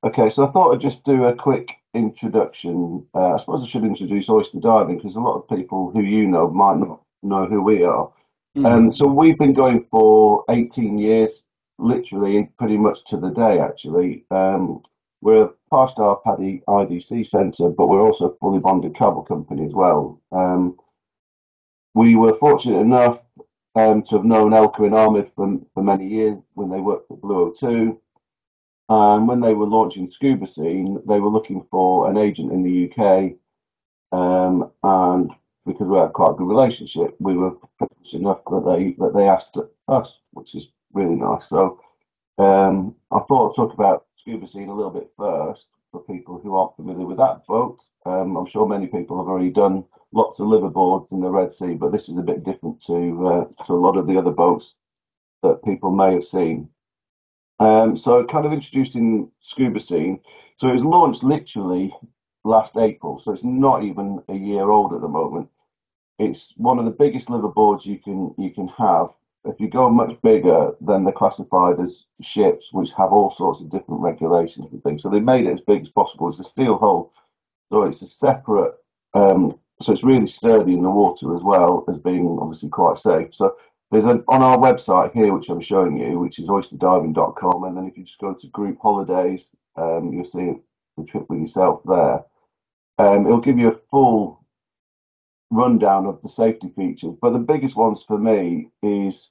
Okay, so I thought I'd just do a quick introduction. I suppose I should introduce Oyster Diving because a lot of people who you know might not know who we are. Hmm. So we've been going for 18 years, literally pretty much to the day, actually. We're a five-star Paddy IDC centre, but we're also a fully bonded travel company as well. We were fortunate enough to have known Elka and Ahmed for many years when they worked for Blue O2. And when they were launching Scuba Scene, they were looking for an agent in the UK. And because we had quite a good relationship, we were privileged enough that they asked us, which is really nice. So I thought I'd talk about Scuba Scene a little bit first for people who aren't familiar with that boat. I'm sure many people have already done lots of liveaboards in the Red Sea, but this is a bit different to a lot of the other boats that people may have seen. So kind of introducing Scuba Scene. So it was launched literally last April, so it's not even a year old at the moment. It's one of the biggest liveaboards you can have. If you go much bigger, then they're classified as ships, which have all sorts of different regulations and things. So they made it as big as possible. It's a steel hull, so it's a separate. So it's really sturdy in the water as well as being obviously quite safe. So there's on our website here, which I'm showing you, which is oysterdiving.com, and then if you just go to group holidays, you'll see the trip with yourself there. It'll give you a full rundown of the safety features. But the biggest ones for me is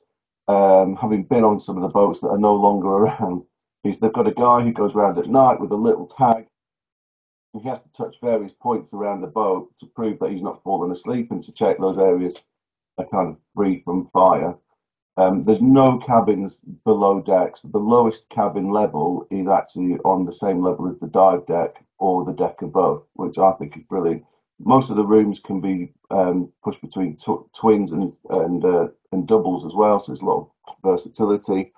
having been on some of the boats that are no longer around, is they've got a guy who goes around at night with a little tag. And he has to touch various points around the boat to prove that he's not fallen asleep and to check those areas are kind of free from fire. There's no cabins below decks. The lowest cabin level is actually on the same level as the dive deck or the deck above, which I think is brilliant. Most of the rooms can be pushed between twins and doubles as well, so there's a lot of versatility.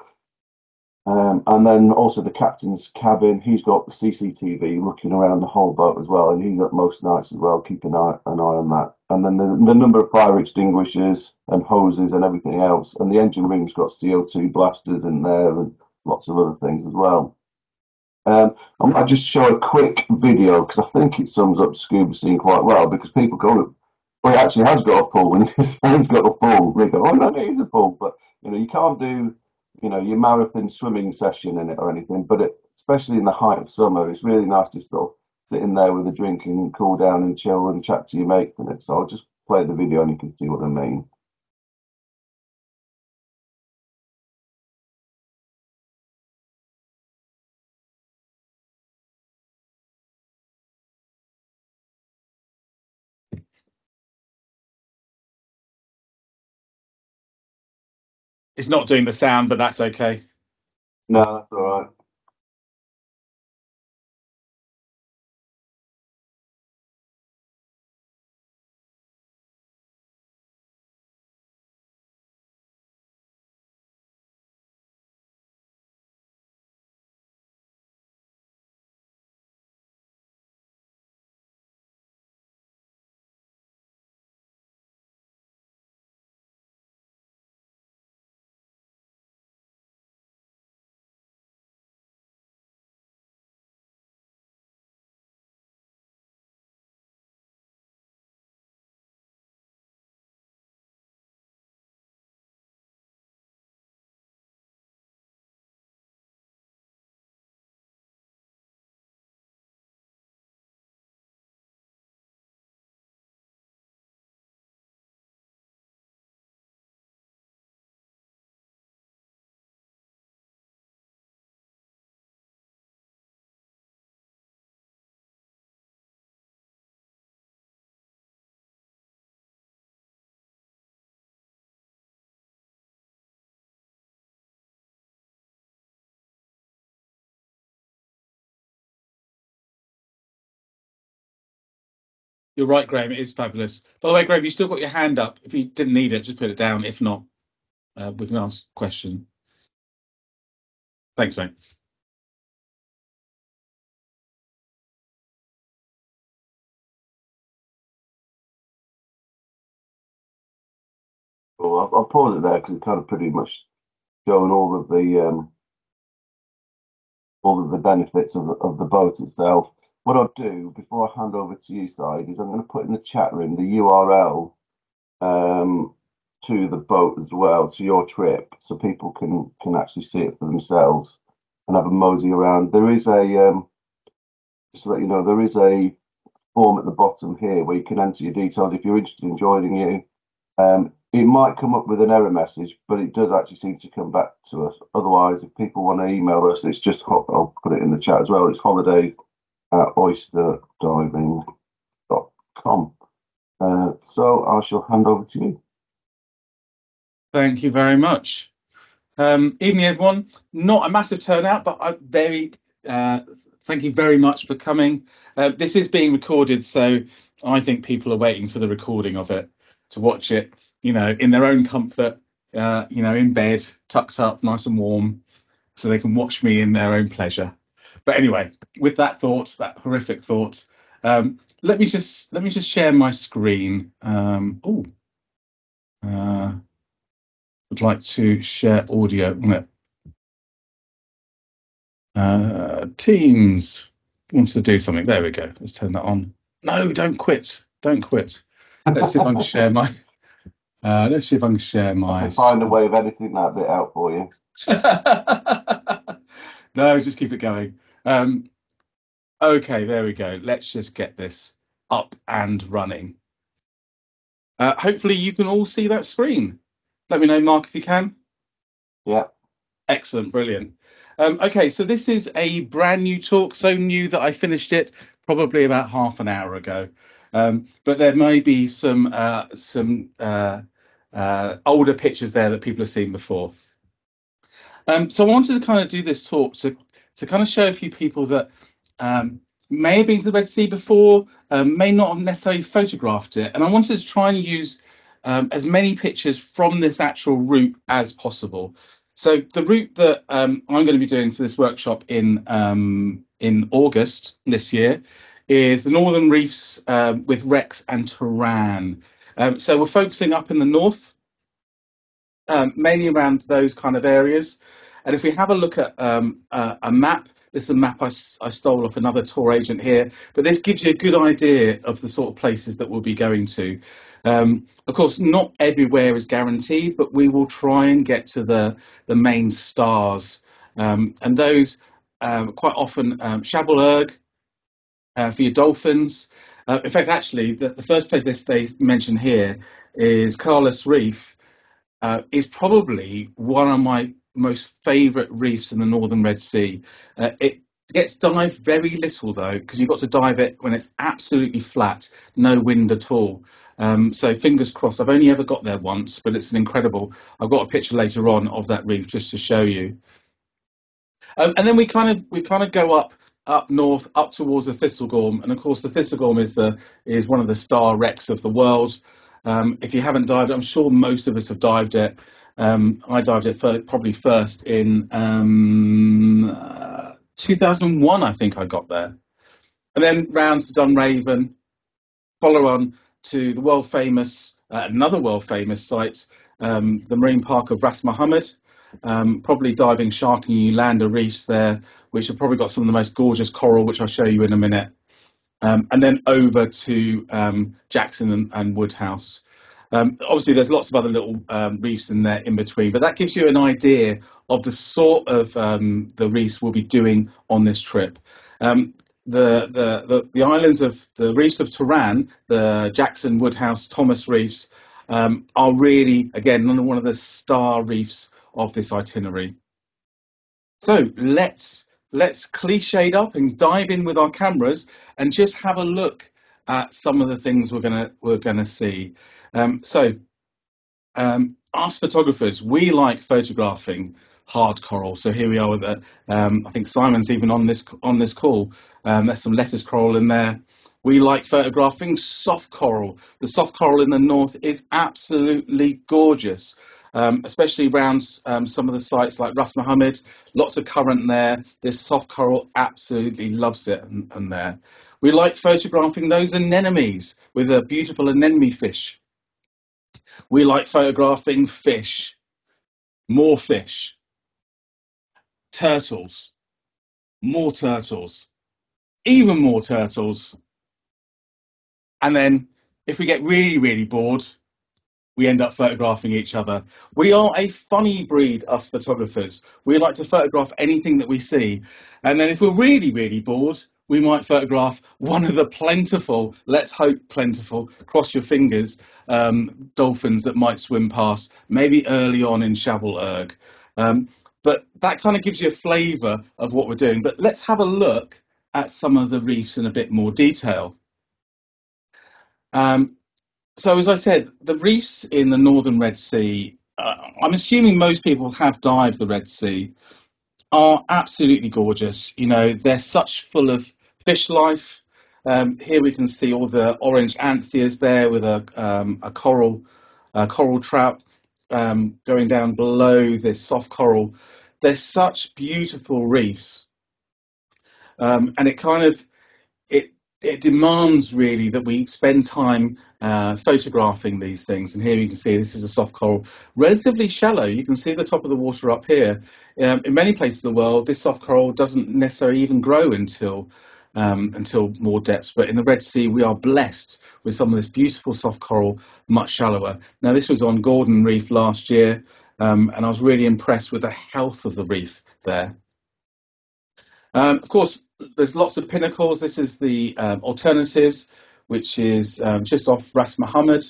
And then also the captain's cabin, he's got CCTV looking around the whole boat as well, and he's at most nights as well, keep an eye on that. And then the number of fire extinguishers and hoses and everything else, and the engine room's got CO2 blasters in there and lots of other things as well. I might just show a quick video because I think it sums up scuba scene quite well because people go, well, it actually has got a pool, and it's got a pool. They go, oh no, it is a pool, but you can't do your marathon swimming session in it or anything. But especially in the height of summer, it's really nice to sort of sit in there with a drink and cool down and chill and chat to your mates in it. So I'll just play the video and you can see what I mean. It's not doing the sound, but that's okay. No, that's all right. You're right, Graham. It is fabulous. By the way, Graham, you still got your hand up. If you didn't need it, just put it down. If not, we can ask a question. Thanks, mate. Cool. I'll pause it there because it's kind of pretty much showing all of all of the benefits of the boat itself. What I'll do before I hand over to you, Saeed, is I'm going to put in the chat room the URL to the boat as well, to your trip, so people can actually see it for themselves and have a mosey around. There is a just to let you know, there is a form at the bottom here where you can enter your details if you're interested in joining you. It might come up with an error message, but it does actually seem to come back to us. Otherwise, if people want to email us, it's just I'll put it in the chat as well. It's holiday@oysterdiving.com. So I shall hand over to you. Thank you very much. Evening, everyone. Not a massive turnout, but thank you very much for coming. This is being recorded, so I think people are waiting for the recording of it to watch it, in their own comfort, in bed, tucked up, nice and warm, so they can watch me in their own pleasure. But anyway, with that horrific thought, let me just share my screen. Would like to share audio on it. Teams wants to do something. There we go. Let's turn that on. No, don't quit. Don't quit. Let's see if I can share my. Let's see if I can share my. I can find a way of editing that bit out for you. No, just keep it going. Okay, there we go. Let's just get this up and running. Hopefully you can all see that screen. Let me know, Mark, if you can. Yeah. Excellent, brilliant. Okay, so this is a brand new talk, so new that I finished it probably about half an hour ago. But there may be some older pictures there that people have seen before. So I wanted to kind of do this talk to kind of show a few people that may have been to the Red Sea before, may not have necessarily photographed it. And I wanted to try and use as many pictures from this actual route as possible. So the route that I'm going to be doing for this workshop in August this year is the Northern Reefs with Rex and Turan. So we're focusing up in the north, mainly around those kind of areas. And if we have a look at a map, this is a map I stole off another tour agent here, but this gives you a good idea of the sort of places that we'll be going to. Of course, not everywhere is guaranteed, but we will try and get to the main stars. And those quite often, Shabel Erg for your dolphins. In fact, actually, the first place they mention here is Carlos Reef, is probably one of my most favourite reefs in the Northern Red Sea. It gets dived very little, though, because you've got to dive it when it's absolutely flat, no wind at all. So fingers crossed. I've only ever got there once, but it's an incredible. I've got a picture later on of that reef just to show you. And then we kind of go up north, up towards the Thistlegorm, and of course the Thistlegorm is one of the star wrecks of the world. If you haven't dived it, I'm sure most of us have dived it. I dived it probably first in 2001, I think I got there. And then round to Dunraven, follow on to the world famous, another world famous site, the marine park of Ras Mohammed. Probably diving shark and Yolanda reefs there, which have probably got some of the most gorgeous coral, which I'll show you in a minute. And then over to Jackson and Woodhouse. Obviously, there's lots of other little reefs in there in between, but that gives you an idea of the sort of the reefs we'll be doing on this trip. The islands of the reefs of Turan, the Jackson, Woodhouse, Thomas reefs, are really, again, one of the star reefs of this itinerary. So let's cliched up and dive in with our cameras and just have a look at some of the things we're gonna see. Us photographers, we like photographing hard coral. So here we are with that. I think Simon's even on this call. There's some lettuce coral in there. We like photographing soft coral. The soft coral in the north is absolutely gorgeous, especially around some of the sites like Ras Mohammed. Lots of current there. This soft coral absolutely loves it and there. We like photographing those anemones with a beautiful anemone fish. We like photographing fish, more fish, turtles, more turtles, even more turtles. And then if we get really, really bored, we end up photographing each other. We are a funny breed, us photographers. We like to photograph anything that we see. And then if we're really, really bored, we might photograph one of the plentiful, let's hope plentiful, cross your fingers, dolphins that might swim past, maybe early on in Chavel Erg. But that kind of gives you a flavour of what we're doing. But let's have a look at some of the reefs in a bit more detail. So, as I said, the reefs in the northern Red Sea, I'm assuming most people have dived the Red Sea, are absolutely gorgeous. You know, they're such full of fish life. Here we can see all the orange antheas there with a coral trout going down below this soft coral. They're such beautiful reefs, and it demands really that we spend time photographing these things. And here you can see this is a soft coral, relatively shallow. You can see the top of the water up here. In many places of the world, this soft coral doesn't necessarily even grow until more depths. But in the Red Sea, we are blessed with some of this beautiful soft coral, much shallower. Now, this was on Gordon Reef last year, and I was really impressed with the health of the reef there. Of course, there's lots of pinnacles. This is the Alternatives, which is just off Ras Mohammed.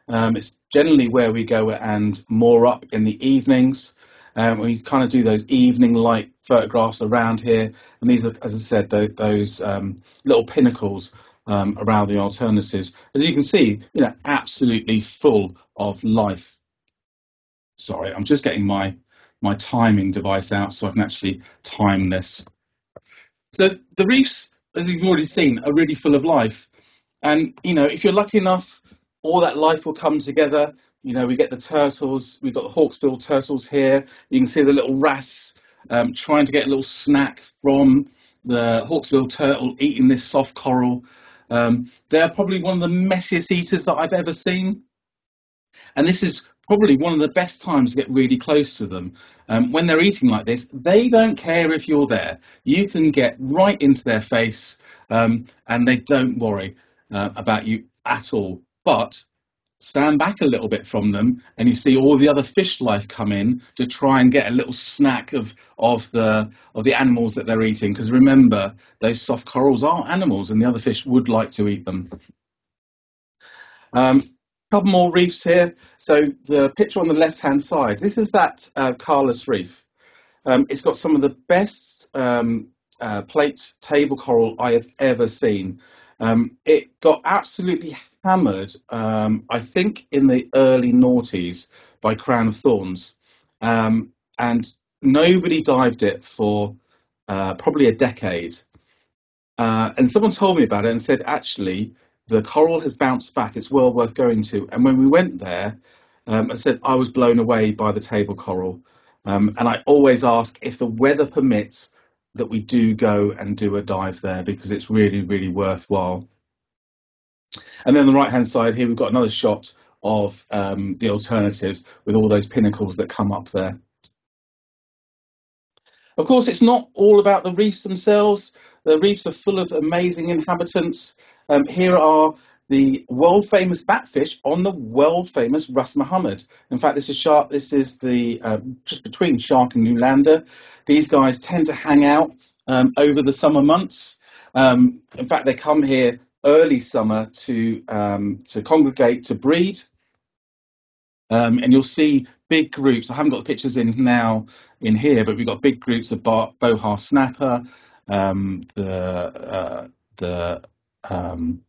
It's generally where we go and moor up in the evenings. We kind of do those evening light photographs around here. And these are, as I said, those little pinnacles around the Alternatives. As you can see, you know, absolutely full of life. Sorry, I'm just getting my timing device out so I can actually time this. So the reefs, as you've already seen, are really full of life. And, you know, if you're lucky enough, all that life will come together. You know, we get the turtles. We've got the hawksbill turtles here. You can see the little wrasse trying to get a little snack from the hawksbill turtle eating this soft coral. They're probably one of the messiest eaters that I've ever seen. And this is probably one of the best times to get really close to them. When they're eating like this, they don't care if you're there. You can get right into their face and they don't worry about you at all. But stand back a little bit from them and you see all the other fish life come in to try and get a little snack of the animals that they're eating. Because remember, those soft corals are animals and the other fish would like to eat them. Couple more reefs here. So the picture on the left hand side, this is that Carlos reef. It's got some of the best plate table coral I have ever seen. It got absolutely hammered, I think in the early noughties by Crown of Thorns, and nobody dived it for probably a decade. And someone told me about it and said, actually, the coral has bounced back. It's well worth going to. And when we went there, I said I was blown away by the table coral. And I always ask if the weather permits that we do go and do a dive there because it's really, really worthwhile. And then on the right-hand side here, we've got another shot of the Alternatives with all those pinnacles that come up there. Of course, it's not all about the reefs themselves. The reefs are full of amazing inhabitants. Here are the world-famous batfish on the world-famous Ras Mohammed. In fact, this is the just between Shark and New Lander. These guys tend to hang out over the summer months. In fact, they come here early summer to congregate to breed. And you'll see big groups. I haven't got the pictures in now in here, but we've got big groups of bohar snapper, the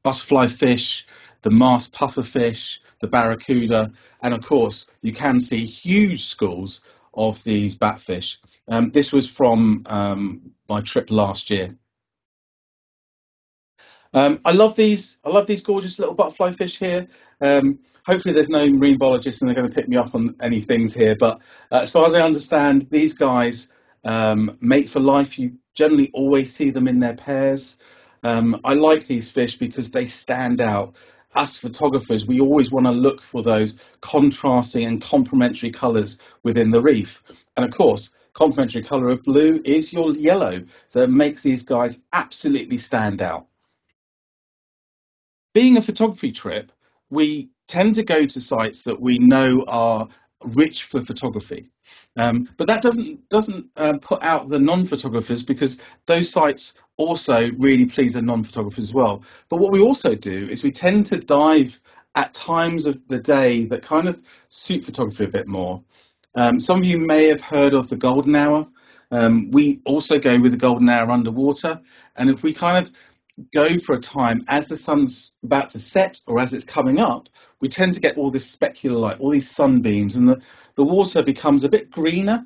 butterfly fish, the masked puffer fish, the barracuda, and of course you can see huge schools of these batfish. This was from my trip last year. I love these gorgeous little butterfly fish here. Hopefully there's no marine biologists and they're going to pick me up on any things here. But as far as I understand, these guys mate for life. You generally always see them in their pairs. I like these fish because they stand out. Us photographers, we always want to look for those contrasting and complementary colours within the reef. And of course, complementary colour of blue is your yellow. So it makes these guys absolutely stand out. Being a photography trip, we tend to go to sites that we know are rich for photography. But that doesn't put out the non-photographers, because those sites also really please the non-photographers as well. But what we also do is we tend to dive at times of the day that kind of suit photography a bit more. Some of you may have heard of the golden hour. We also go with the golden hour underwater, and if we kind of go for a time as the sun's about to set or as it's coming up, we tend to get all this specular light, all these sunbeams, and the water becomes a bit greener,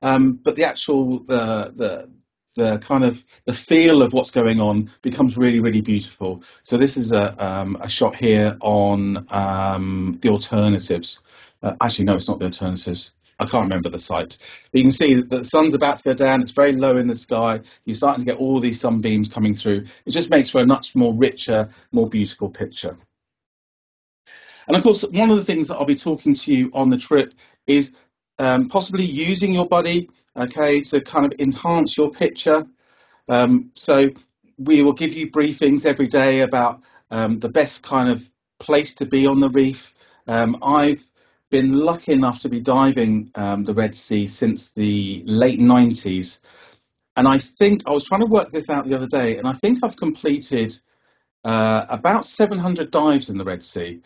but the actual the kind of the feel of what's going on becomes really, really beautiful. So this is a shot here on the alternatives. Actually, no, it's not the alternatives. I can't remember the site. But you can see that the sun's about to go down. It's very low in the sky. You're starting to get all these sunbeams coming through. It just makes for a much more richer, more beautiful picture. And of course, one of the things that I'll be talking to you on the trip is possibly using your buddy, okay, to kind of enhance your picture. So we will give you briefings every day about the best kind of place to be on the reef. I've been lucky enough to be diving the Red Sea since the late 90s. And I think I was trying to work this out the other day, and I think I've completed about 700 dives in the Red Sea.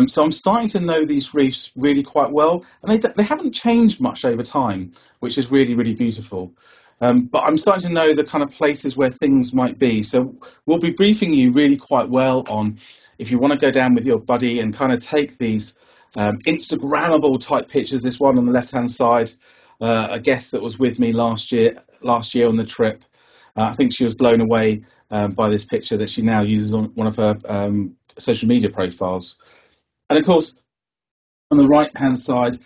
So I'm starting to know these reefs really quite well, and they haven't changed much over time, which is really, really beautiful. But I'm starting to know the kind of places where things might be. So we'll be briefing you really quite well on if you want to go down with your buddy and kind of take these Instagrammable type pictures. This one on the left hand side, a guest that was with me last year on the trip. I think she was blown away by this picture that she now uses on one of her social media profiles. And of course, on the right hand side,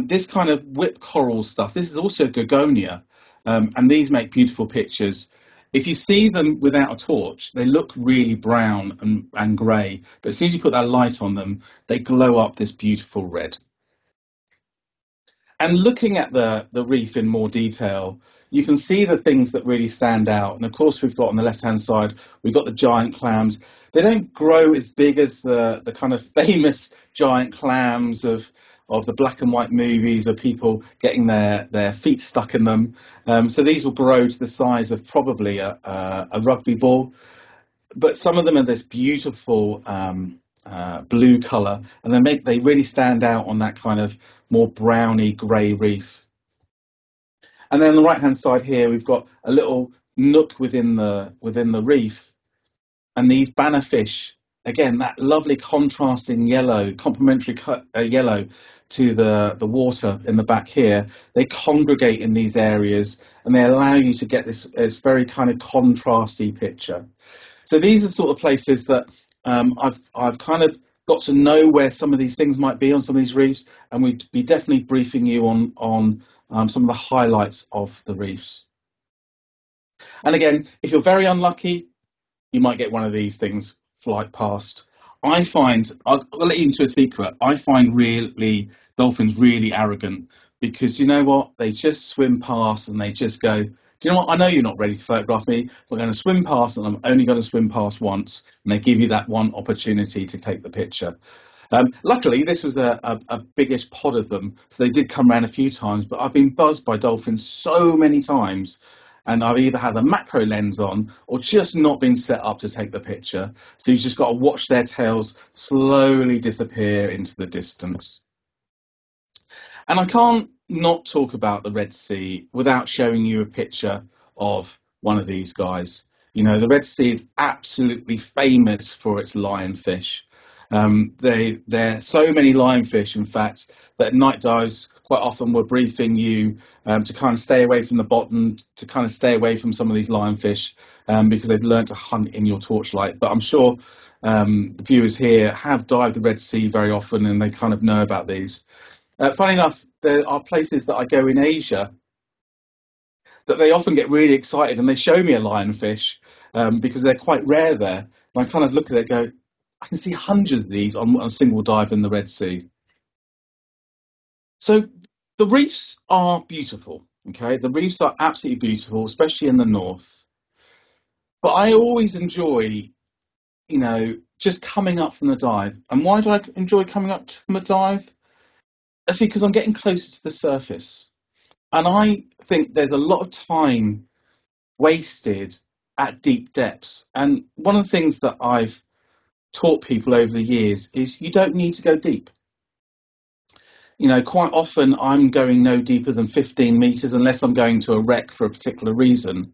this kind of whip coral stuff, this is also Gorgonia, and these make beautiful pictures. If you see them without a torch, they look really brown and grey, but as soon as you put that light on them, they glow up this beautiful red. And looking at the reef in more detail, you can see the things that really stand out. And of course, we've got on the left-hand side, we've got the giant clams. They don't grow as big as the kind of famous giant clams of the black and white movies of people getting their feet stuck in them. So these will grow to the size of probably a rugby ball. But some of them are this beautiful blue colour, and they really stand out on that kind of more browny grey reef. And then on the right hand side here, we've got a little nook within the reef, and these bannerfish, again, that lovely contrasting yellow, complementary yellow to the water in the back here. They congregate in these areas, and they allow you to get this very kind of contrasty picture. So these are the sort of places that I've kind of got to know where some of these things might be on some of these reefs, and we'd be definitely briefing you on some of the highlights of the reefs. And again, if you're very unlucky, you might get one of these things fly past. I'll let you into a secret. I find dolphins really arrogant, because you know what? They just swim past and they just go, do you know what? I know you're not ready to photograph me. We're going to swim past, and I'm only going to swim past once. And they give you that one opportunity to take the picture. Luckily, this was a biggish pod of them, so they did come around a few times. But I've been buzzed by dolphins so many times, and I've either had a macro lens on or just not been set up to take the picture. So you've just got to watch their tails slowly disappear into the distance. And I can't not talk about the Red Sea without showing you a picture of one of these guys. You know, the Red Sea is absolutely famous for its lionfish. There are so many lionfish, in fact, that at night dives quite often we're briefing you to kind of stay away from the bottom, to kind of stay away from some of these lionfish because they've learned to hunt in your torchlight. But I'm sure the viewers here have dived the Red Sea very often, and they kind of know about these. Funny enough, there are places that I go in Asia that they often get really excited and they show me a lionfish because they're quite rare there. And I kind of look at it and go, I can see hundreds of these on a single dive in the Red Sea. So the reefs are beautiful. Okay, the reefs are absolutely beautiful, especially in the north. But I always enjoy, just coming up from the dive. And why do I enjoy coming up from the dive? That's because I'm getting closer to the surface. And I think there's a lot of time wasted at deep depths. And one of the things that I've taught people over the years is you don't need to go deep. Quite often I'm going no deeper than 15 meters unless I'm going to a wreck for a particular reason,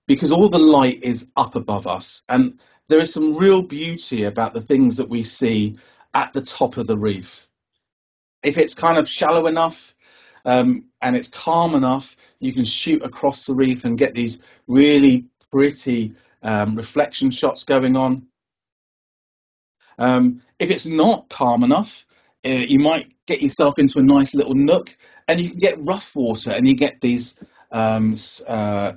because all the light is up above us. And there is some real beauty about the things that we see at the top of the reef. If it's kind of shallow enough, and it's calm enough, you can shoot across the reef and get these really pretty reflection shots going on. If it's not calm enough, you might get yourself into a nice little nook, and you can get rough water, and you get these sohar,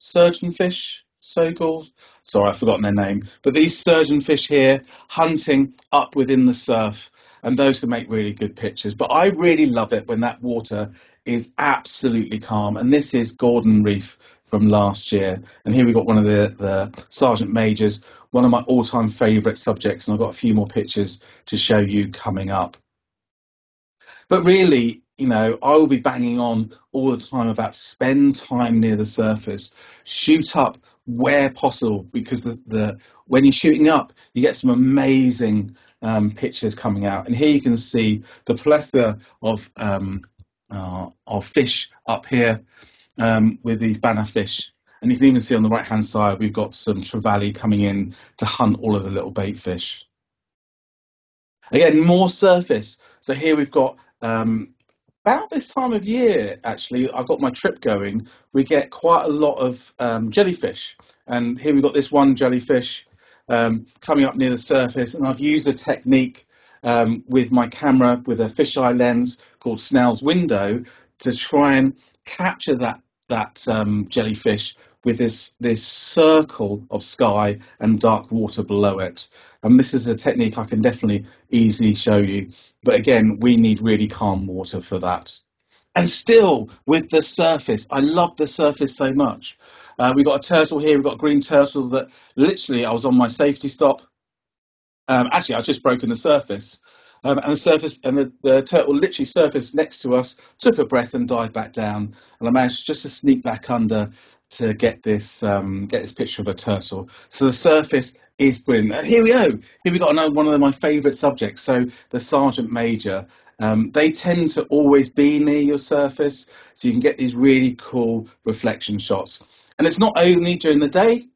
surgeonfish, sogals. Sorry, I've forgotten their name. But these surgeonfish here hunting up within the surf, and those can make really good pictures. But I really love it when that water is absolutely calm. And this is Gordon Reef from last year. And here we've got one of the Sergeant Majors, one of my all-time favourite subjects. And I've got a few more pictures to show you coming up. But really, I will be banging on all the time about spend time near the surface, shoot up where possible, because when you're shooting up, you get some amazing pictures coming out. And here you can see the plethora of fish up here with these banner fish. And you can even see on the right-hand side, we've got some trevally coming in to hunt all of the little bait fish. Again, more surface. So here we've got about this time of year, actually, I've got my trip going, we get quite a lot of jellyfish. And here we've got this one jellyfish coming up near the surface. And I've used a technique with my camera with a fisheye lens called Snell's window to try and capture that jellyfish with this circle of sky and dark water below it. And this is a technique I can definitely easily show you. But again, we need really calm water for that. And still, with the surface, I love the surface so much. We've got a turtle here, we've got a green turtle that literally I was on my safety stop. Actually, I've just broken the surface. And the turtle literally surfaced next to us, took a breath and dived back down. And I managed just to sneak back under to get this picture of a turtle. So the surface is brilliant. Here we go. Here we got another one of my favourite subjects. So the Sergeant Major. They tend to always be near your surface, so you can get these really cool reflection shots. And it's not only during the day.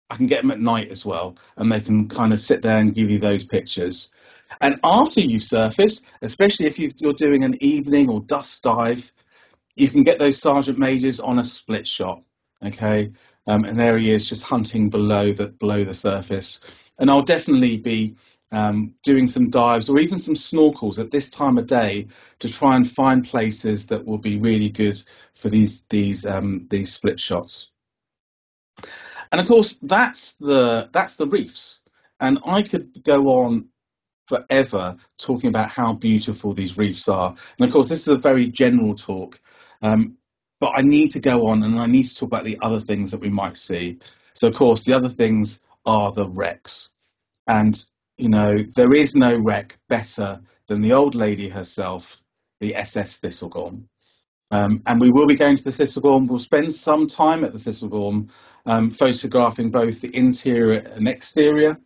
I can get them at night as well, and they can kind of sit there and give you those pictures. And after you surface, especially if you're doing an evening or dusk dive, you can get those Sergeant Majors on a split shot, okay? And there he is, just hunting below the surface. And I'll definitely be doing some dives or even some snorkels at this time of day to try and find places that will be really good for these split shots. And of course, that's the reefs. And I could go on forever talking about how beautiful these reefs are. And of course, this is a very general talk, but I need to go on and I need to talk about the other things that we might see. So of course, the other things are the wrecks. And, there is no wreck better than the old lady herself, the SS Thistlegorm. And we will be going to the Thistlegorm. We'll spend some time at the Thistlegorm, photographing both the interior and exterior.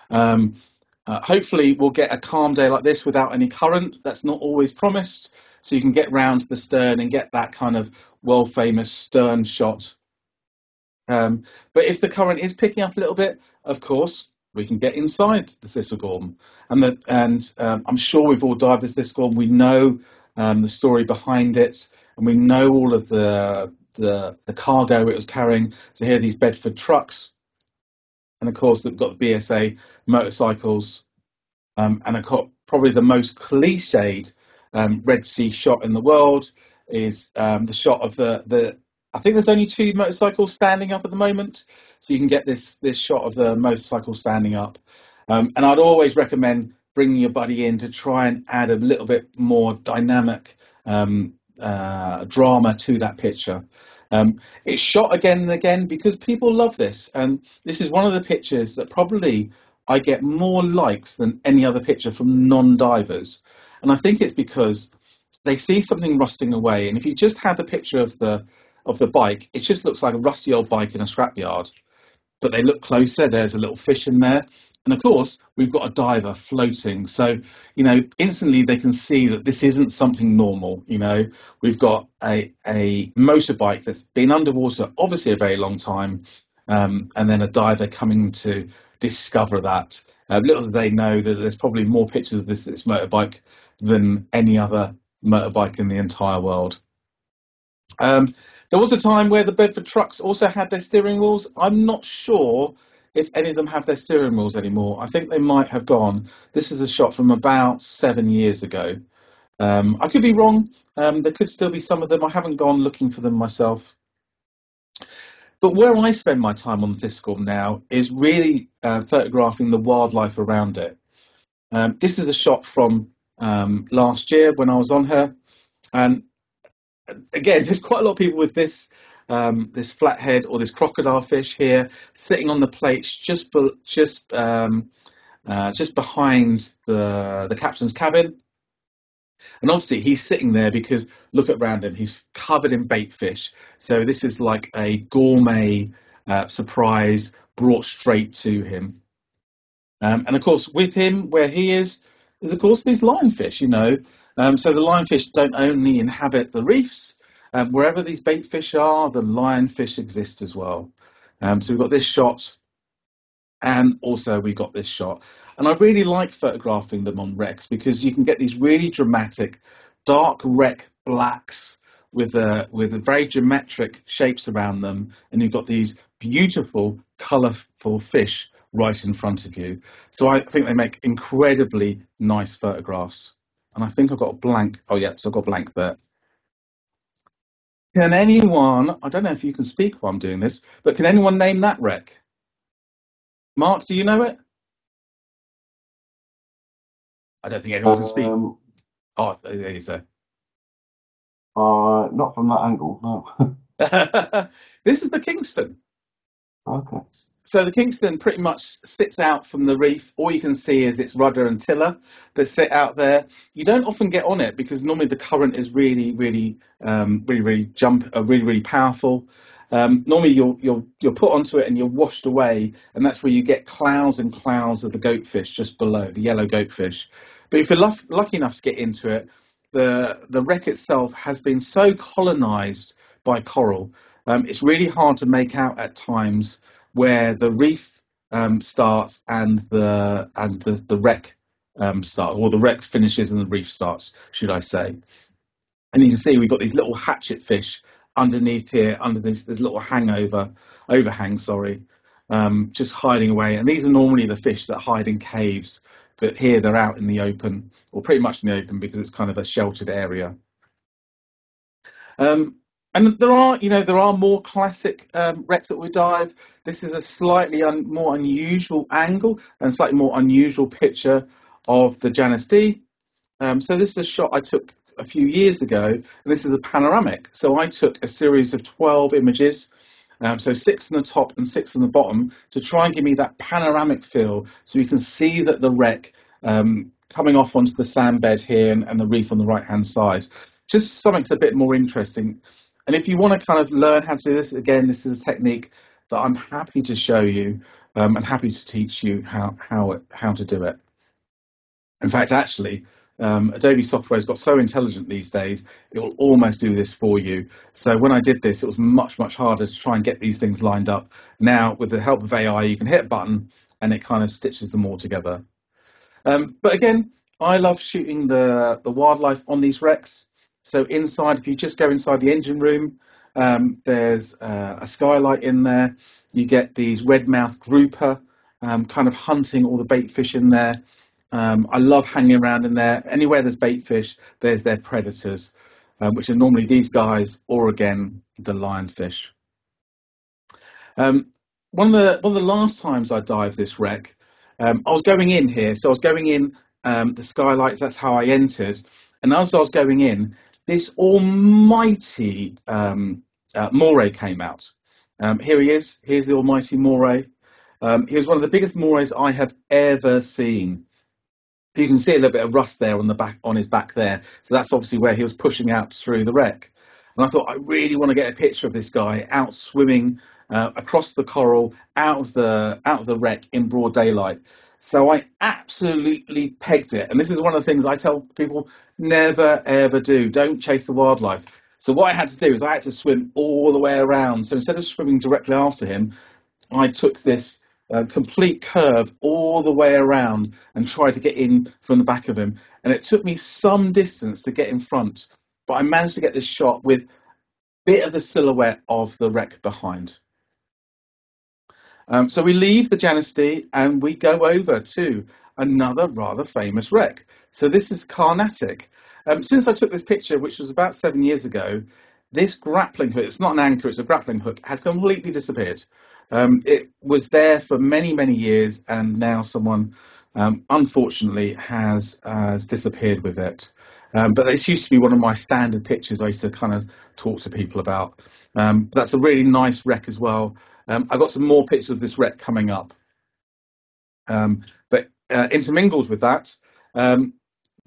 Hopefully we'll get a calm day like this without any current. That's not always promised. So you can get round to the stern and get that kind of world famous stern shot. But if the current is picking up a little bit, of course, we can get inside the Thistlegorm. And I'm sure we've all dived the Thistlegorm. We know the story behind it, and we know all of the cargo it was carrying. So here are these Bedford trucks, and of course they've got the BSA motorcycles, and probably the most cliched Red Sea shot in the world is the shot of the I think there's only 2 motorcycles standing up at the moment, so you can get this shot of the motorcycle standing up. And I'd always recommend bringing your buddy in to try and add a little bit more dynamic drama to that picture. It's shot again and again because people love this, and this is one of the pictures that probably I get more likes than any other picture from non-divers, and I think it's because they see something rusting away, and if you just had the picture of the bike, it just looks like a rusty old bike in a scrapyard. But they look closer, there's a little fish in there. And of course, we've got a diver floating. So, instantly they can see that this isn't something normal. We've got a motorbike that's been underwater, obviously a very long time, and then a diver coming to discover that. Little do they know that there's probably more pictures of this motorbike than any other motorbike in the entire world. There was a time where the Bedford trucks also had their steering wheels. I'm not sure if any of them have their steering wheels anymore. I think they might have gone. This is a shot from about 7 years ago. I could be wrong. There could still be some of them. I haven't gone looking for them myself. But where I spend my time on the Thistle now is really photographing the wildlife around it. This is a shot from last year when I was on her. And again, there's quite a lot of people with this flathead or this crocodile fish here sitting on the plates just behind the captain's cabin. And obviously he's sitting there because look around him, he's covered in bait fish. So this is like a gourmet surprise brought straight to him. And of course, with him, where he is of course these lionfish, So the lionfish don't only inhabit the reefs. Wherever these bait fish are, the lionfish exist as well. So we've got this shot, and also we've got this shot. And I really like photographing them on wrecks because you can get these really dramatic, dark wreck blacks with very geometric shapes around them, and you've got these beautiful, colourful fish right in front of you. So I think they make incredibly nice photographs. And I think I've got a blank. Oh, yeah, so I've got a blank there. Can anyone, I don't know if you can speak while I'm doing this, but can anyone name that wreck? Mark, do you know it? I don't think anyone can speak. Oh, there you go. Not from that angle, no. This is the Kingston. Okay. So the Kingston pretty much sits out from the reef. All you can see is its rudder and tiller that sit out there. You don't often get on it because normally the current is really powerful. Normally you're put onto it and you're washed away, and that's where you get clouds and clouds of the goatfish just below, the yellow goatfish. But if you're lucky enough to get into it, the wreck itself has been so colonised by coral. It's really hard to make out at times where the reef starts and the wreck starts, or the wreck finishes and the reef starts, should I say. And you can see we've got these little hatchet fish underneath here, under this little overhang, just hiding away. And these are normally the fish that hide in caves, but here they're out in the open, or pretty much in the open because it's kind of a sheltered area. And there are more classic wrecks that we dive. This is a slightly more unusual angle and slightly more unusual picture of the Janus D. So this is a shot I took a few years ago, and this is a panoramic. So I took a series of 12 images, so 6 on the top and 6 on the bottom, to try and give me that panoramic feel, so you can see that the wreck coming off onto the sand bed here and the reef on the right-hand side. Just something that's a bit more interesting. And if you want to kind of learn how to do this, again, this is a technique that I'm happy to show you and happy to teach you how to do it. In fact, actually, Adobe software has got so intelligent these days, it will almost do this for you. So when I did this, it was much, much harder to try and get these things lined up. Now, with the help of AI, you can hit a button and it kind of stitches them all together. But again, I love shooting the wildlife on these wrecks. So inside, if you just go inside the engine room, there's a skylight in there. You get these red-mouthed grouper kind of hunting all the bait fish in there. I love hanging around in there. Anywhere there's bait fish, there's their predators, which are normally these guys or, again, the lionfish. One of the last times I dived this wreck, I was going in here. So I was going in the skylights. That's how I entered. And as I was going in, this almighty moray came out. Here he is. Here's the almighty moray. He was one of the biggest morays I have ever seen. You can see a little bit of rust there on the back, on his back there. So that's obviously where he was pushing out through the wreck. And I thought, I really want to get a picture of this guy out swimming across the coral, out of the wreck in broad daylight. So I absolutely pegged it. And this is one of the things I tell people, never ever do. Don't chase the wildlife. So what I had to do is I had to swim all the way around. So instead of swimming directly after him, I took this complete curve all the way around and tried to get in from the back of him. And it took me some distance to get in front, but I managed to get this shot with a bit of the silhouette of the wreck behind. So we leave the Janistee and we go over to another rather famous wreck. So this is Carnatic. Since I took this picture, which was about 7 years ago, this grappling hook, it's not an anchor, it's a grappling hook, has completely disappeared. It was there for many, many years, and now someone, unfortunately, has disappeared with it. But this used to be one of my standard pictures I used to kind of talk to people about. But that's a really nice wreck as well. I've got some more pictures of this wreck coming up. But intermingled with that,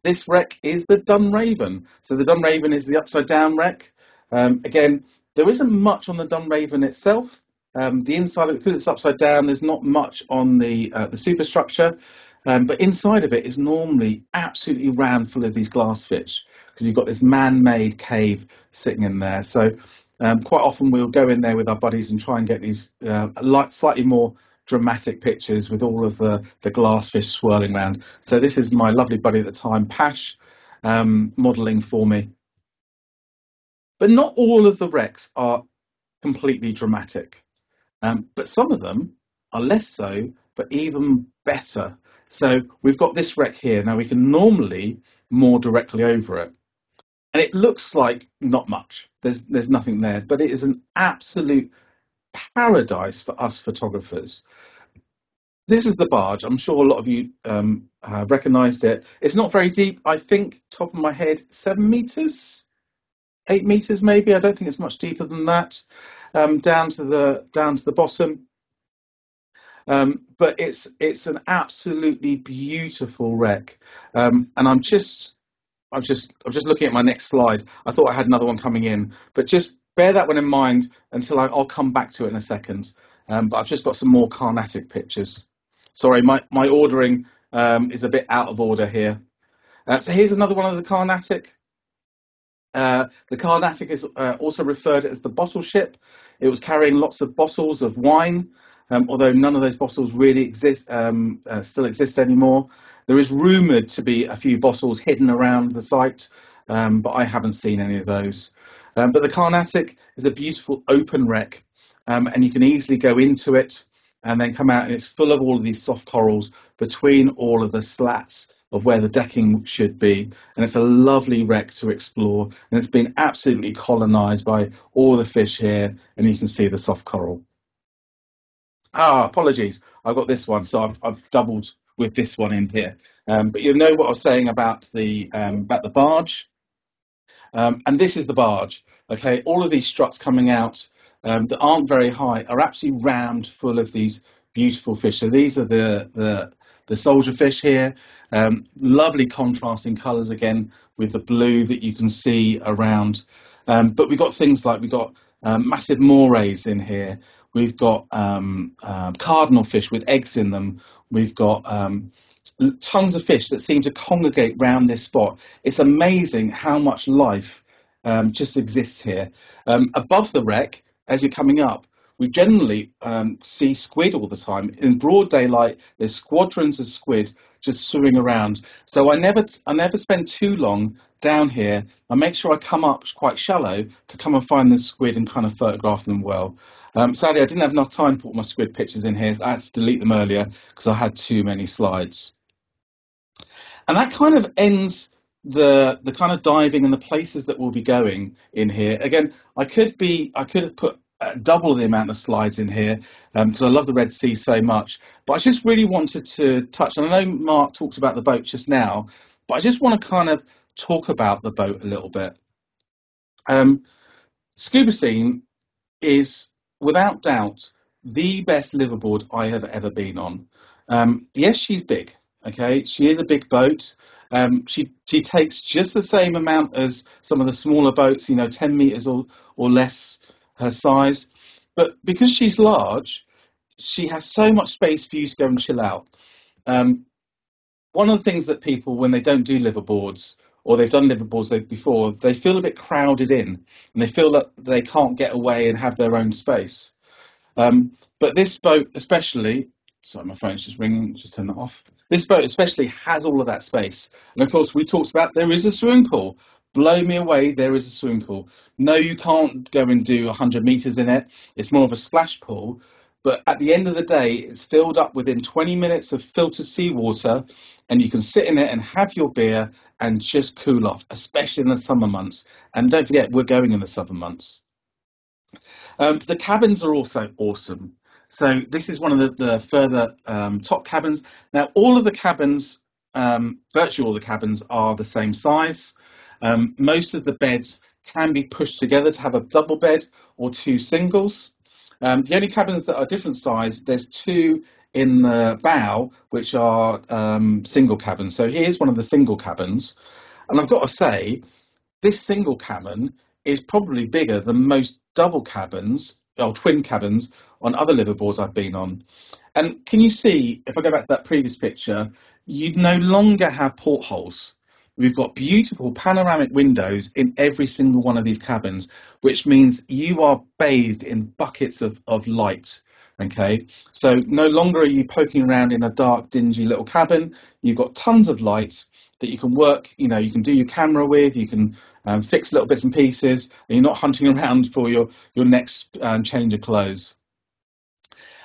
this wreck is the Dunraven. So the Dunraven is the upside down wreck. Again, there isn't much on the Dunraven itself. The inside of it, because it's upside down, there's not much on the superstructure. But inside of it is normally absolutely rammed full of these glass fish, because you've got this man-made cave sitting in there. So quite often we'll go in there with our buddies and try and get these slightly more dramatic pictures with all of the glass fish swirling around. So this is my lovely buddy at the time, Pash, modelling for me. But not all of the wrecks are completely dramatic. But some of them are less so, but even better. So we've got this wreck here. Now we can normally moor directly over it. And it looks like not much. There's nothing there, but it is an absolute paradise for us photographers. This is the barge. I'm sure a lot of you recognised it. It's not very deep. I think, top of my head, 7 metres, 8 metres maybe. I don't think it's much deeper than that. Down to the bottom, but it's an absolutely beautiful wreck, and I'm just looking at my next slide. I thought I had another one coming in, but just bear that one in mind until I'll come back to it in a second. But I've just got some more Carnatic pictures. Sorry, my ordering is a bit out of order here. So here's another one of the Carnatic. The Carnatic is also referred as the bottle ship. It was carrying lots of bottles of wine, although none of those bottles really still exist anymore. There is rumoured to be a few bottles hidden around the site, but I haven't seen any of those. But the Carnatic is a beautiful open wreck, and you can easily go into it and then come out, and it's full of all of these soft corals between all of the slats of where the decking should be, and it's a lovely wreck to explore, and it's been absolutely colonised by all the fish here, and you can see the soft coral. Apologies, I've got this one, so I've doubled with this one in here, but you know what I was saying about the barge, and this is the barge. Okay, all of these struts coming out that aren't very high are absolutely rammed full of these beautiful fish. So these are the soldier fish here. Lovely contrasting colours again with the blue that you can see around. But we've got things like massive morays in here. We've got cardinal fish with eggs in them. We've got tons of fish that seem to congregate round this spot. It's amazing how much life just exists here. Above the wreck, as you're coming up, we generally see squid all the time. In broad daylight, there's squadrons of squid just swimming around. So I never spend too long down here. I make sure I come up quite shallow to come and find the squid and kind of photograph them well. Sadly, I didn't have enough time to put my squid pictures in here. So I had to delete them earlier because I had too many slides. And that kind of ends the kind of diving and the places that we'll be going in here. Again, I could have put double the amount of slides in here because I love the Red Sea so much. But I just really wanted to touch, and I know Mark talked about the boat just now, but I just want to kind of talk about the boat a little bit. Scuba Scene is without doubt the best liveaboard I have ever been on. Yes, she's big. Okay, she is a big boat. She takes just the same amount as some of the smaller boats, 10 meters or less her size. But because she's large, she has so much space for you to go and chill out. One of the things that people, when they don't do liveaboards, or they've done liveaboards before, they feel a bit crowded in, and they feel that they can't get away and have their own space. But this boat especially, sorry, my phone's just ringing, just turn that off. This boat especially has all of that space. And of course, we talked about there is a swimming pool. Blow me away, there is a swimming pool. No, you can't go and do 100 meters in it. It's more of a splash pool. But at the end of the day, it's filled up within 20 minutes of filtered seawater, and you can sit in it and have your beer and just cool off, especially in the summer months. And don't forget, we're going in the summer months. The cabins are also awesome. So this is one of the further top cabins. Now, all of the cabins, virtually all the cabins, are the same size. Most of the beds can be pushed together to have a double bed or two singles. The only cabins that are different size, there's two in the bow, which are single cabins. So here's one of the single cabins. And I've got to say, this single cabin is probably bigger than most double cabins or twin cabins on other liveaboards I've been on. And can you see, if I go back to that previous picture, you no longer have portholes. We've got beautiful panoramic windows in every single one of these cabins, which means you are bathed in buckets of light. Okay, so no longer are you poking around in a dark, dingy little cabin. You've got tons of light that you can work, you can do your camera with, you can fix little bits and pieces, and you're not hunting around for your next change of clothes.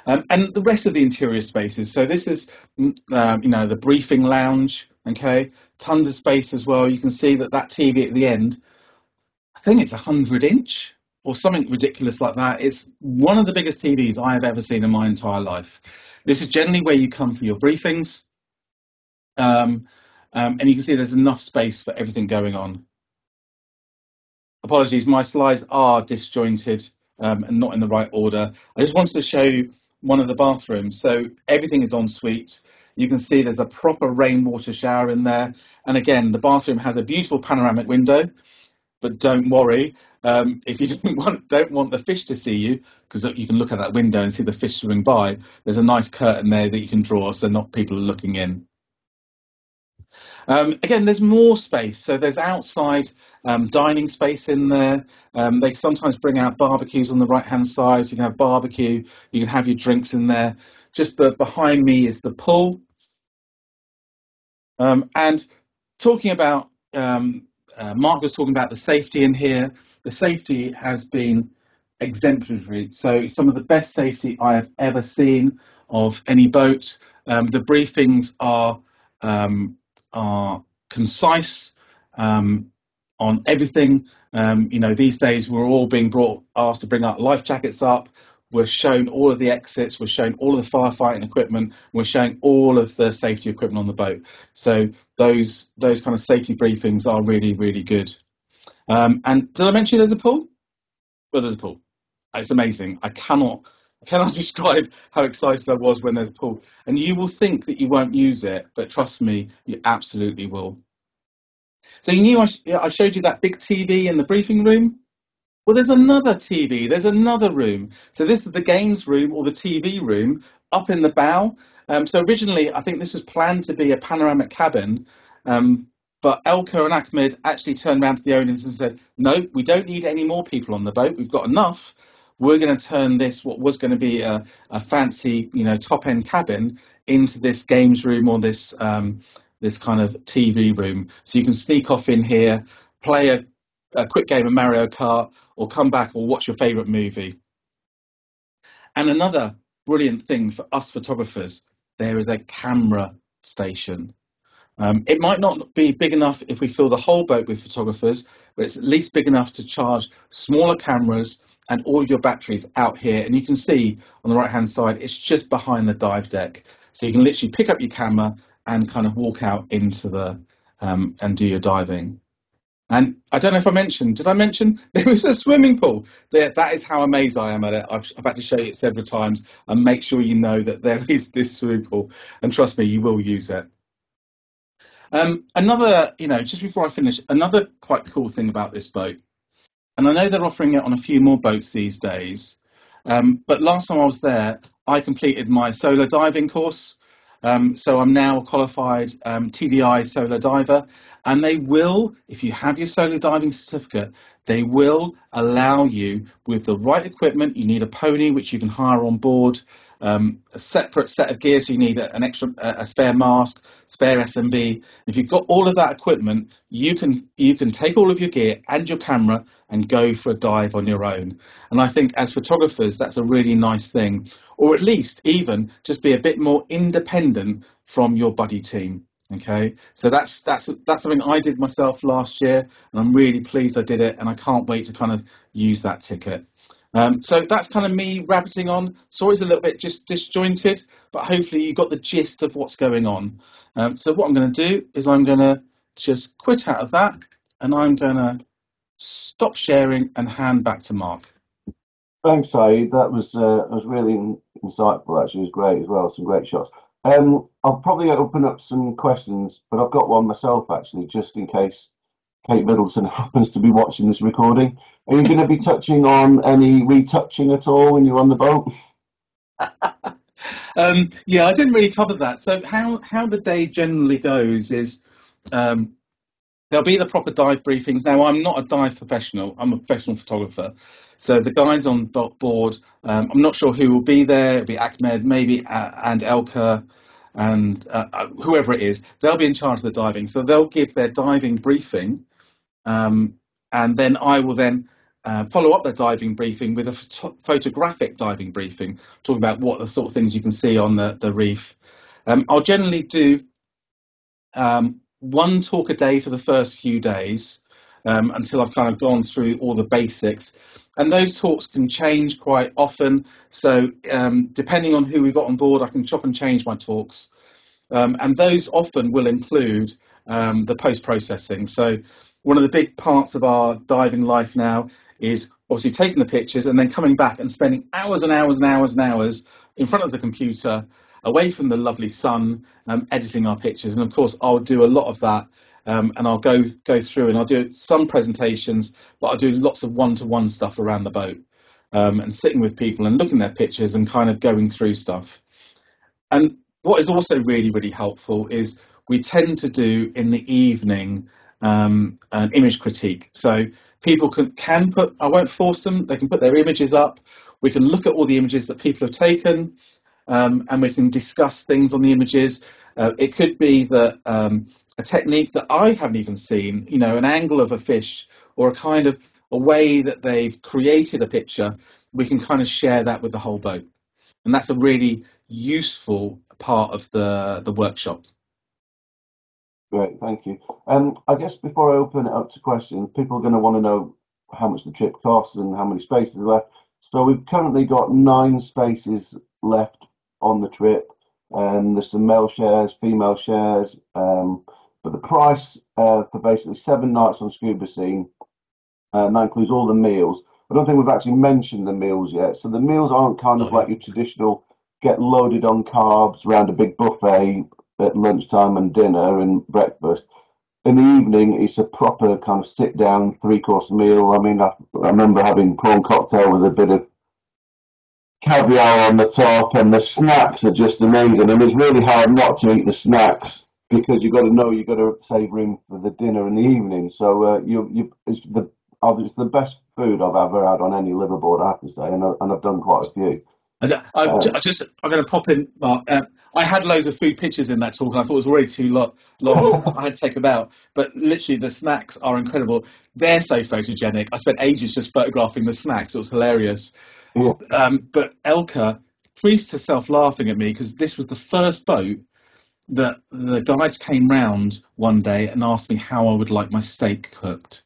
And the rest of the interior spaces. So this is, the briefing lounge. Okay, tons of space as well. You can see that TV at the end, I think it's 100-inch or something ridiculous like that. It's one of the biggest TVs I have ever seen in my entire life. This is generally where you come for your briefings. And you can see there's enough space for everything going on. Apologies, my slides are disjointed and not in the right order. I just wanted to show you one of the bathrooms. So everything is en suite. You can see there's a proper rainwater shower in there. And again, the bathroom has a beautiful panoramic window. But don't worry, if you don't want the fish to see you, because you can look at that window and see the fish swimming by, there's a nice curtain there that you can draw so not people are looking in. Again, there's more space. So there's outside dining space in there. They sometimes bring out barbecues on the right-hand side. So you can have barbecue. You can have your drinks in there. Just behind me is the pool. And talking about, Mark was talking about the safety in here. The safety has been exemplary. So some of the best safety I have ever seen of any boat. The briefings are concise on everything. These days we're all being asked to bring our life jackets up. We're shown all of the exits. We're shown all of the firefighting equipment. We're showing all of the safety equipment on the boat. So those kind of safety briefings are really, really good. And did I mention there's a pool? Well, there's a pool. It's amazing. I cannot describe how excited I was when there's a pool. And you will think that you won't use it, but trust me, you absolutely will. So you knew I showed you that big TV in the briefing room? Well, there's another TV. There's another room. So this is the games room or the TV room up in the bow. So originally, I think this was planned to be a panoramic cabin. But Elka and Ahmed actually turned around to the owners and said, no, we don't need any more people on the boat. We've got enough. We're going to turn this, what was going to be a fancy, top-end cabin, into this games room or this this kind of TV room. So you can sneak off in here, play a quick game of Mario Kart, or come back or watch your favourite movie. And another brilliant thing for us photographers, there is a camera station. It might not be big enough if we fill the whole boat with photographers, but it's at least big enough to charge smaller cameras and all of your batteries out here. And you can see on the right hand side, it's just behind the dive deck. So you can literally pick up your camera and kind of walk out into the and do your diving. And I don't know if did I mention there was a swimming pool there? That is how amazed I am at it. I've had to show you it several times and make sure you know that there is this swimming pool. And trust me, you will use it. Another, just before I finish, another quite cool thing about this boat, and I know they're offering it on a few more boats these days, but last time I was there, I completed my solo diving course. So I'm now a qualified TDI solo diver, and they will, if you have your solo diving certificate, they will allow you with the right equipment. You need a pony, which you can hire on board, a separate set of gear, so you need a spare mask, spare SMB. If you've got all of that equipment, you can take all of your gear and your camera and go for a dive on your own. And I think as photographers, that's a really nice thing, or at least even just be a bit more independent from your buddy team. Okay, so that's something I did myself last year, and I'm really pleased I did it, and I can't wait to kind of use that ticket. So that's kind of me rabbiting on. Sorry, it's a little bit just disjointed, but hopefully you got the gist of what's going on. So what I'm going to do is I'm going to just quit out of that, and I'm going to stop sharing and hand back to Mark. Thanks, Saeed. That was really insightful. Actually, it was great as well. Some great shots. I'll probably open up some questions, but I've got one myself actually, just in case Kate Middleton happens to be watching this recording. Are you going to be touching on any retouching at all when you're on the boat? Yeah, I didn't really cover that. So how the day generally goes is there'll be the proper dive briefings. Now, I'm not a dive professional. I'm a professional photographer. So the guys on board, I'm not sure who will be there. It'll be Ahmed, maybe, and Elka, and whoever it is. They'll be in charge of the diving. So they'll give their diving briefing, and then I will then follow up the diving briefing with a photographic diving briefing, talking about what the sort of things you can see on the reef. I'll generally do one talk a day for the first few days, until I've kind of gone through all the basics. And those talks can change quite often. So depending on who we've got on board, I can chop and change my talks. And those often will include the post-processing. So one of the big parts of our diving life now is obviously taking the pictures and then coming back and spending hours and hours and hours and hours in front of the computer, away from the lovely sun, editing our pictures. And of course, I'll do a lot of that, and I'll go through and I'll do some presentations, but I'll do lots of one-to-one stuff around the boat, and sitting with people and looking at their pictures and kind of going through stuff. And what is also really, really helpful is we tend to do in the evening an image critique. So people can put, I won't force them, they can put their images up. We can look at all the images that people have taken, and we can discuss things on the images. It could be that a technique that I haven't even seen, an angle of a fish, or a kind of a way that they've created a picture. We can kind of share that with the whole boat. And that's a really useful part of the workshop. Great, thank you. I guess before I open it up to questions, people are going to want to know how much the trip costs and how many spaces are left. So we've currently got 9 spaces left on the trip, and there's some male shares, female shares, but the price for basically 7 nights on Scuba Scene, that includes all the meals. I don't think we've actually mentioned the meals yet. So the meals aren't kind of like your traditional get loaded on carbs around a big buffet at lunchtime and dinner and breakfast. In the evening, it's a proper kind of sit-down 3-course meal. I mean, I remember having prawn cocktail with a bit of caviar on the top, and the snacks are just amazing. And it's really hard not to eat the snacks because you've got to save room for the dinner in the evening. So it's the best food I've ever had on any liveaboard, I have to say, and I've done quite a few. I'm going to pop in, Mark. I had loads of food pictures in that talk, and I thought it was already too long. I had to take them out. But literally, the snacks are incredible. They're so photogenic. I spent ages just photographing the snacks. It was hilarious. Yeah. But Elka freezed herself laughing at me because this was the first boat that the guides came round one day and asked me how I would like my steak cooked.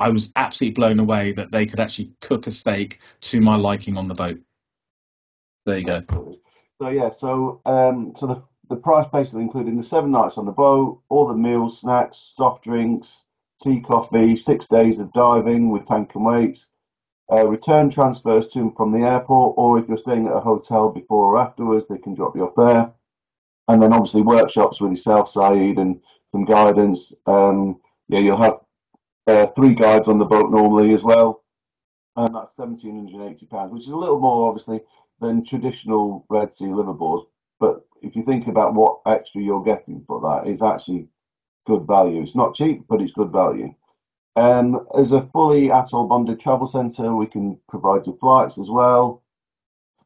I was absolutely blown away that they could actually cook a steak to my liking on the boat. There you go. So yeah, so the price basically including the 7 nights on the boat, all the meals, snacks, soft drinks, tea, coffee, 6 days of diving with tank and weights, return transfers to and from the airport, or if you're staying at a hotel before or afterwards, they can drop you off there. And then obviously workshops with yourself, Saeed, and some guidance. Yeah, you'll have 3 guides on the boat normally as well, and that's £1,780, which is a little more obviously than traditional Red Sea liveaboards. But if you think about what extra you're getting for that, it's actually good value. It's not cheap, but it's good value. As a fully atoll bonded travel centre, we can provide you flights as well.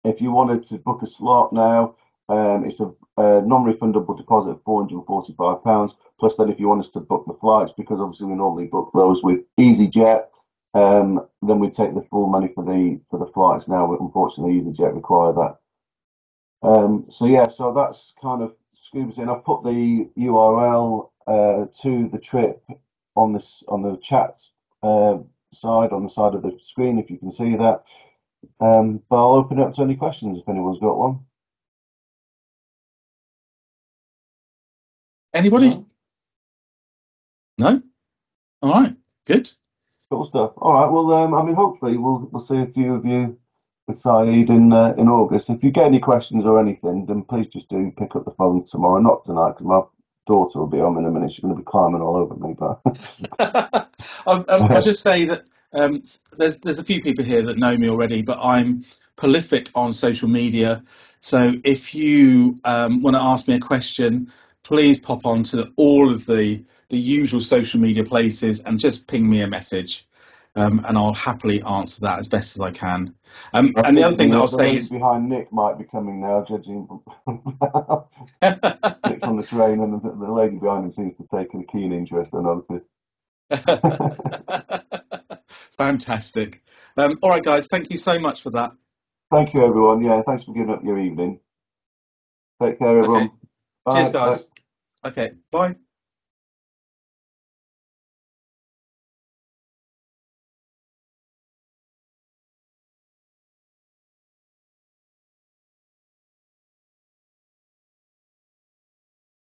If you wanted to book a slot now, it's a non-refundable deposit of £445. Plus, then if you want us to book the flights, because obviously we normally book those with EasyJet, then we take the full money for the flights. Now, unfortunately, EasyJet require that. So yeah, so that's kind of Scuba's in. I've put the URL to the trip on the chat side, on the side of the screen, if you can see that. But I'll open it up to any questions if anyone's got one. Anybody? No? All right. Good. Cool stuff. All right. Well, I mean, hopefully we'll see a few of you with Saeed in August. If you get any questions or anything, then please just do pick up the phone tomorrow. Not tonight, because my daughter will be home in a minute. She's going to be climbing all over me. But I'll just say that there's a few people here that know me already, but I'm prolific on social media. So if you want to ask me a question, please pop on to all of the usual social media places and just ping me a message. And I'll happily answer that as best as I can. And the other thing that I'll say is behind Nick might be coming now, judging Nick's on the train, and the lady behind him seems to take a keen interest in it. Fantastic. All right, guys, thank you so much for that. Thank you, everyone. Yeah, thanks for giving up your evening. Take care, everyone. Okay. Cheers, guys. Bye. Okay, bye.